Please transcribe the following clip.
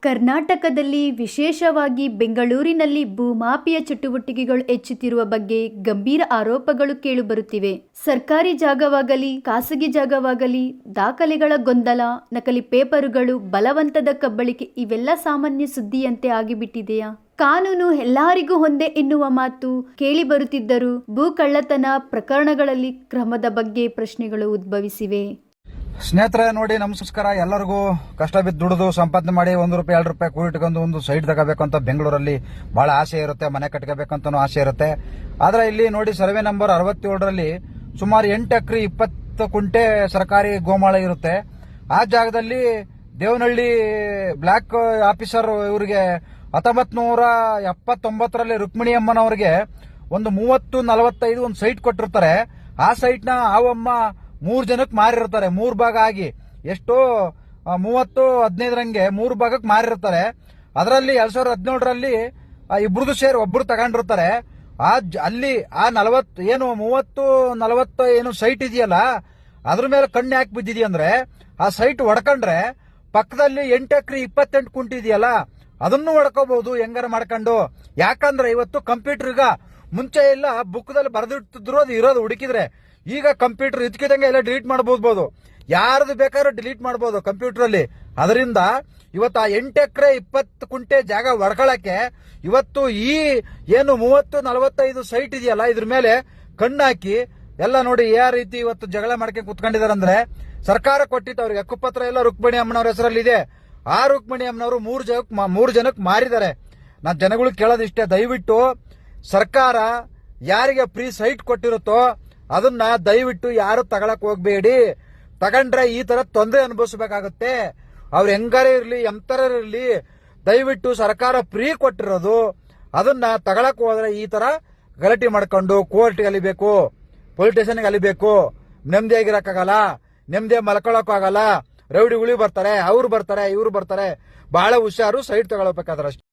ಕರ್ನಾಟಕದಲ್ಲಿ ವಿಶೇಷವಾಗಿ ಬೆಂಗಳೂರಿನಲ್ಲಿ ಭೂಮಾಫಿಯಾ ಚಟುವಟಿಕೆಗಳು ಹೆಚ್ಚುತ್ತಿರುವ ಬಗ್ಗೆ ಗಂಭೀರ ಆರೋಪಗಳು ಕೇಳಿಬರುತ್ತಿವೆ. ಸರ್ಕಾರಿ ಜಾಗವಾಗಲಿ ಖಾಸಗಿ ಜಾಗವಾಗಲಿ ದಾಖಲೆಗಳ ಗೊಂದಲ, ನಕಲಿ ಪೇಪರುಗಳು, ಬಲವಂತದ ಕಬ್ಬಳಿಕೆ ಇವೆಲ್ಲ ಸಾಮಾನ್ಯ ಸುದ್ದಿಯಂತೆ ಆಗಿಬಿಟ್ಟಿದೆಯಾ? ಕಾನೂನು ಎಲ್ಲರಿಗೂ ಒಂದೇ ಎನ್ನುವ ಮಾತು ಕೇಳಿಬರುತ್ತಿದ್ದರೂ ಭೂ ಕಳ್ಳತನ ಪ್ರಕರಣಗಳಲ್ಲಿ ಕ್ರಮದ ಬಗ್ಗೆ ಪ್ರಶ್ನೆಗಳು ಉದ್ಭವಿಸಿವೆ. ಸ್ನೇಹಿತರೆ ನೋಡಿ, ನಮಸ್ಕಾರ. ಎಲ್ಲರಿಗೂ ಕಷ್ಟ ಬಿದ್ದು ದುಡಿದು ಸಂಪಾದನೆ ಮಾಡಿ 1 ರೂಪಾಯಿ 2 ರೂಪಾಯಿ ಕೂಡಿಟ್ಕೊಂಡು ಒಂದು ಸೈಟ್ ತಗೋಬೇಕು ಅಂತ ಬೆಂಗಳೂರಲ್ಲಿ ಬಹಳ ಆಸೆ ಇರುತ್ತೆ, ಮನೆ ಕಟ್ಕೋಬೇಕಂತ ಆಸೆ ಇರುತ್ತೆ. ಆದ್ರೆ ಇಲ್ಲಿ ನೋಡಿ, ಸರ್ವೆ ನಂಬರ್ 67ರಲ್ಲಿ ಸುಮಾರು 8 ಎಕರೆ 20 ಕುಂಟೆ ಸರ್ಕಾರಿ ಗೋಮಾಳ ಇರುತ್ತೆ. ಆ ಜಾಗದಲ್ಲಿ ದೇವನಹಳ್ಳಿ ಬ್ಲಾಕ್ ಆಫೀಸರ್ ಇವರಿಗೆ 1979ರಲ್ಲಿ ರುಕ್ಮಿಣಿ ಅಮ್ಮನವರಿಗೆ ಒಂದು 30-45 ಒಂದು ಸೈಟ್ ಕೊಟ್ಟಿರ್ತಾರೆ. ಆ ಸೈಟ್ ನ ಆವಮ್ಮ 3 ಜನಕ್ಕೆ ಮಾರಿರ್ತಾರೆ. 3 ಭಾಗ ಆಗಿ ಎಷ್ಟೋ 30-15ರಂಗೆ 3 ಭಾಗಕ್ಕೆ ಮಾರಿರ್ತಾರೆ. ಅದರಲ್ಲಿ 2017ರಲ್ಲಿ ಇಬ್ರದ್ದು ಶೇರ್ ಒಬ್ರು ತಗೊಂಡಿರ್ತಾರೆ. ಅಲ್ಲಿ ಆ 30-40 ಏನು ಸೈಟ್ ಇದೆಯಲ್ಲ, ಅದ್ರ ಮೇಲೆ ಕಣ್ಣು ಯಾಕೆ ಬಿದ್ದಿದೆಯಂದ್ರೆ, ಆ ಸೈಟ್ ಹೊಡ್ಕೊಂಡ್ರೆ ಪಕ್ಕದಲ್ಲಿ 8 ಎಕರೆ 28 ಕುಂಟೆ ಇದೆಯಲ್ಲ, ಅದನ್ನು ಹೊಡ್ಕೋಬಹುದು ಹೆಂಗಾರ ಮಾಡ್ಕೊಂಡು. ಯಾಕಂದ್ರೆ ಇವತ್ತು ಕಂಪ್ಯೂಟರ್ ಈಗ ಮುಂಚೆ ಇಲ್ಲ, ಬುಕ್ದಲ್ಲಿ ಬರೆದಿಟ್ಟಿದ್ರು, ಅದು ಇರೋದು ಹುಡುಕಿದ್ರೆ. ಈಗ ಕಂಪ್ಯೂಟರ್ ಇದಕ್ಕಿದಂಗೆ ಎಲ್ಲ ಡಿಲೀಟ್ ಮಾಡಬಹುದು, ಯಾರದು ಬೇಕಾದ್ರೂ ಡಿಲೀಟ್ ಮಾಡಬಹುದು ಕಂಪ್ಯೂಟರ್ ಅಲ್ಲಿ. ಅದರಿಂದ ಇವತ್ತು ಆ 8 ಎಕರೆ 20 ಕುಂಟೆ ಜಾಗ ಹೊಡ್ಕೊಳಕ್ಕೆ ಇವತ್ತು ಈ ಏನು 30-45 ಸೈಟ್ ಇದೆಯಲ್ಲ, ಇದ್ರ ಮೇಲೆ ಕಣ್ಣಾಕಿ ಎಲ್ಲ ನೋಡಿ ಯಾವ ರೀತಿ ಇವತ್ತು ಜಗಳ ಮಾಡ್ಕೊಂಡು ಕುತ್ಕೊಂಡಿದಾರೆ ಅಂದ್ರೆ, ಸರ್ಕಾರ ಕೊಟ್ಟಿತ್ತು ಅವ್ರಿಗೆ ಹಕ್ಕುಪತ್ರ ಎಲ್ಲ ರುಕ್ಮಿಣಿ ಅಮ್ಮನವ್ರ ಹೆಸರಲ್ಲಿ ಇದೆ. ಆ ರುಕ್ಮಿಣಿ ಅಮ್ಮನವರು 3 ಜನಕ್ಕೆ ಮಾರಿದ್ದಾರೆ. ನಾನು ಜನಗಳು ಕೇಳೋದಿಷ್ಟೇ, ದಯವಿಟ್ಟು ಸರ್ಕಾರ ಯಾರಿಗೆ ಫ್ರೀ ಸೈಟ್ ಕೊಟ್ಟಿರುತ್ತೋ ಅದನ್ನ ದಯವಿಟ್ಟು ಯಾರು ತಗೊಳಕ್ ಹೋಗ್ಬೇಡಿ. ತಗೊಂಡ್ರೆ ಈ ತರ ತೊಂದರೆ ಅನುಭವಿಸಬೇಕಾಗುತ್ತೆ. ಅವ್ರು ಹೆಂಗಾರೇ ಇರ್ಲಿ, ಎಂತರ ಇರ್ಲಿ, ದಯವಿಟ್ಟು ಸರ್ಕಾರ ಫ್ರೀ ಕೊಟ್ಟಿರೋದು ಅದನ್ನ ತಗೊಳಕ್ ಹೋದ್ರೆ ಈ ತರ ಗಲಾಟೆ ಮಾಡ್ಕೊಂಡು ಕೋರ್ಟ್ಗೆ ಅಲಿಬೇಕು, ಪೊಲೀಸ್ ಸ್ಟೇಷನ್ಗೆ ಅಲಿಬೇಕು. ನೆಮ್ಮದಿಯಾಗಿರಕ್ಕಾಗಲ್ಲ, ನೆಮ್ಮದಿಯಾಗಿ ಮಲ್ಕೊಳಕ್ಕಾಗಲ್ಲ. ರೌಡಿಗಳು ಬರ್ತಾರೆ, ಅವ್ರು ಬರ್ತಾರೆ, ಇವ್ರು ಬರ್ತಾರೆ. ಬಹಳ ಹುಷಾರು ಸೈಟ್ ತಗೊಳ್ಬೇಕಾದ್ರೆ ಅಷ್ಟೇ.